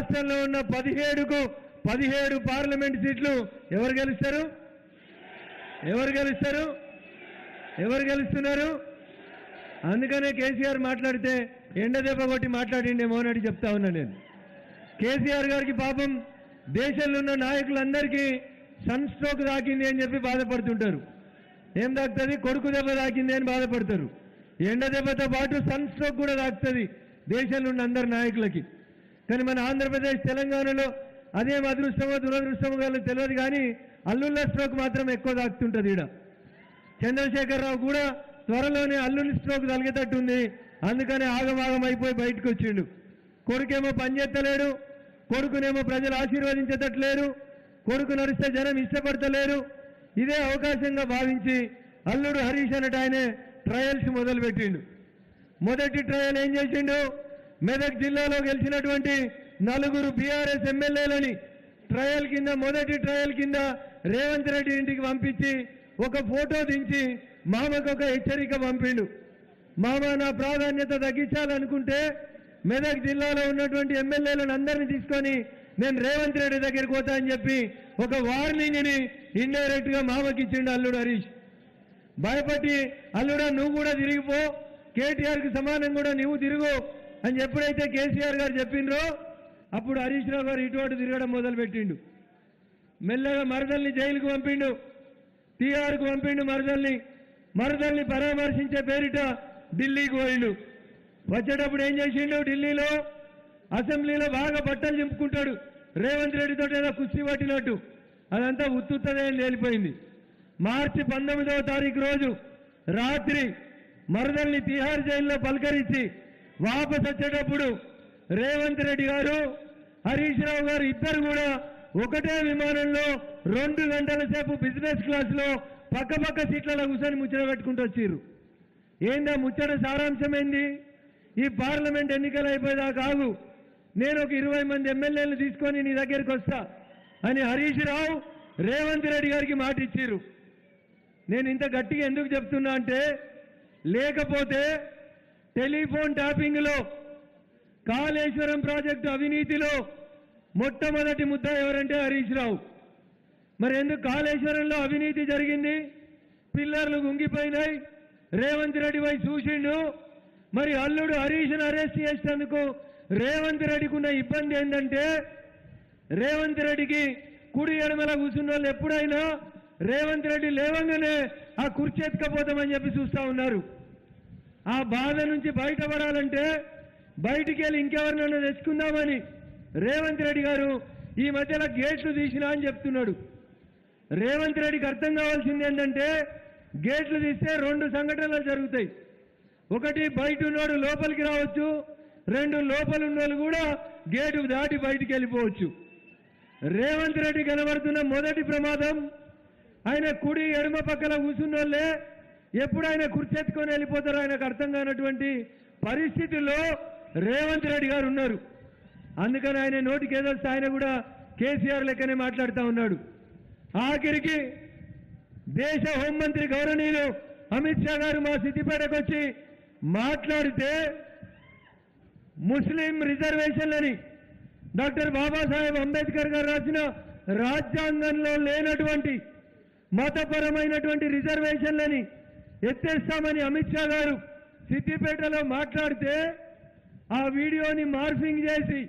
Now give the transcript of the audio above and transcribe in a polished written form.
రాష్ట్రంలో ఉన్న 17కు 17 పార్లమెంట్ సీట్లు ఎవరు గెలుస్తారు? ఎవరు గెలుస్తారు? ఎవరు గెలుస్తున్నారు? అందుకనే కేసీఆర్ మాట్లాడితే ఎండదెబ్బ కొట్టి మాట్లాడిండేమో అని చెప్తా ఉన్నా నేను. కేసీఆర్ గారికి పాపం దేశంలో ఉన్న నాయకులందరికీ సన్ స్ట్రోక్ తాకింది అని చెప్పి బాధపడుతుంటారు. ఏం తాకుతుంది? కొడుకు దెబ్బ తాకింది అని బాధపడతారు. ఎండ దెబ్బతో పాటు సన్ స్ట్రోక్ కూడా తాకుతుంది దేశంలో ఉన్న అందరు నాయకులకి. కానీ మన ఆంధ్రప్రదేశ్ తెలంగాణలో అదేం అదృష్టమో దురదృష్టమో కాదో తెలియదు, కానీ అల్లుళ్ళ స్ట్రోక్ మాత్రం ఎక్కువ తాకుతుంటుంది. ఈడ చంద్రశేఖరరావు కూడా త్వరలోనే అల్లుని స్ట్రోక్ తలిగేటట్టుంది. అందుకనే ఆగమాగం అయిపోయి బయటకు వచ్చిండు. కొడుకేమో పనిచేస్తలేడు, కొడుకునేమో ప్రజలు ఆశీర్వదించేటట్లేరు, కొడుకు నడిస్తే జనం ఇష్టపడతలేరు. ఇదే అవకాశంగా భావించి అల్లుడు హరీష్ అన్నట్టు ఆయనే ట్రయల్స్ మొదలుపెట్టిండు. మొదటి ట్రయల్ ఏం చేసిండు? మెదక్ జిల్లాలో గెలిచినటువంటి 4 బీఆర్ఎస్ ఎమ్మెల్యేలని ట్రయల్ కింద, మొదటి ట్రయల్ కింద రేవంత్ రెడ్డి ఇంటికి పంపించి ఒక ఫోటో దించి మామకు ఒక హెచ్చరిక పంపిండు. మామ, నా ప్రాధాన్యత తగ్గించాలనుకుంటే మెదక్ జిల్లాలో ఉన్నటువంటి ఎమ్మెల్యేలను అందరినీ తీసుకొని నేను రేవంత్ రెడ్డి దగ్గరికి పోతా అని చెప్పి ఒక వార్నింగ్ని ఇండైరెక్ట్ గా మామకి ఇచ్చిండు అల్లుడు హరీష్. భయపడి అల్లుడా నువ్వు కూడా తిరిగిపో, కేటీఆర్ కి సమానం కూడా నువ్వు తిరుగు అని ఎప్పుడైతే కేసీఆర్ గారు చెప్పిండ్రో అప్పుడు హరీష్ రావు గారు ఇటువంటి తిరగడం మొదలుపెట్టిండు. మెల్లగా మరదల్ని జైలుకు పంపిండు, టీఆర్కు పంపిండు. మరదల్ని పరామర్శించే పేరిట ఢిల్లీకి పోయిండు. వచ్చేటప్పుడు ఏం చేసిండు? ఢిల్లీలో అసెంబ్లీలో బాగా బట్టలు చింపుకుంటాడు, రేవంత్ రెడ్డితో ఏదో కుస్తీ పట్టినట్టు. అదంతా ఉత్తుత్తదే తేలిపోయింది. మార్చి 19వ తారీఖు రోజు రాత్రి మరదల్ని తిహార్ జైల్లో పలకరించి వాపసు వచ్చేటప్పుడు రేవంత్ రెడ్డి గారు, హరీష్ రావు గారు ఇద్దరు కూడా ఒకటే విమానంలో 2 గంటల సేపు బిజినెస్ క్లాస్ లో పక్క సీట్లలో కూర్చొని ముచ్చట పెట్టుకుంటూ వచ్చిర్రు. ఏందా ముచ్చట సారాంశం ఏంది? ఈ పార్లమెంట్ ఎన్నికలు అయిపోయేదాకా ఆగు, నేను ఒక 20 మంది ఎమ్మెల్యేలు తీసుకొని నీ దగ్గరికి వస్తా అని హరీష్ రావు రేవంత్ రెడ్డి గారికి మాట ఇచ్చిర్రు. నేను ఇంత గట్టిగా ఎందుకు చెప్తున్నా అంటే, లేకపోతే టెలిఫోన్ ట్యాపింగ్ లో, కాళేశ్వరం ప్రాజెక్టు అవినీతిలో మొట్టమొదటి ముద్ద ఎవరంటే హరీష్ రావు. మరి ఎందుకు కాళేశ్వరంలో అవినీతి జరిగింది? పిల్లర్లు గుంగిపోయినాయి, రేవంత్ రెడ్డి పోయి చూసిండు. మరి అల్లుడు హరీష్ను అరెస్ట్ చేసేందుకు రేవంత్ రెడ్డికి ఉన్న ఇబ్బంది ఏంటంటే, రేవంత్ రెడ్డికి కుడి ఎడమల కూర్చున్న వాళ్ళు ఎప్పుడైనా రేవంత్ రెడ్డి లేవంగానే ఆ కుర్చీ ఎత్తుకపోతామని చెప్పి చూస్తా ఉన్నారు. ఆ బాధ నుంచి బయటపడాలంటే బయటికి వెళ్ళి ఇంకెవరినైనా తెచ్చుకుందామని రేవంత్ రెడ్డి గారు ఈ మధ్యలో గేట్లు తీసినా అని చెప్తున్నాడు. రేవంత్ రెడ్డికి అర్థం కావాల్సింది ఏంటంటే, గేట్లు తీస్తే 2 సంఘటనలు జరుగుతాయి. ఒకటి, బయట ఉన్నోడు లోపలికి రావచ్చు, 2 లోపల ఉన్నోళ్ళు కూడా గేటు దాటి బయటికి వెళ్ళిపోవచ్చు. రేవంత్ రెడ్డి కనబడుతున్న మొదటి ప్రమాదం, ఆయన కుడి ఎడమ పక్కన కూర్చున్నోళ్ళే ఎప్పుడు ఆయన కుర్చెత్తుకొని వెళ్ళిపోతారో ఆయనకు అర్థం కానటువంటి పరిస్థితుల్లో రేవంత్ రెడ్డి గారు ఉన్నారు. అందుకని ఆయన నోటికి ఏదొస్తే ఆయన కూడా కేసీఆర్ లెక్కనే మాట్లాడుతూ ఉన్నాడు. ఆఖరికి దేశ హోంమంత్రి గౌరవనీయులు అమిత్ షా గారు మా సిద్దిపేటకు వచ్చి మాట్లాడితే, ముస్లిం రిజర్వేషన్లని డాక్టర్ బాబాసాహెబ్ అంబేద్కర్ గారు రాసిన రాజ్యాంగంలో లేనటువంటి మతపరమైనటువంటి రిజర్వేషన్లని ఎత్తేస్తామని అమిత్ షా గారు సిద్దిపేటలో మాట్లాడితే, ఆ వీడియోని మార్ఫింగ్ చేసి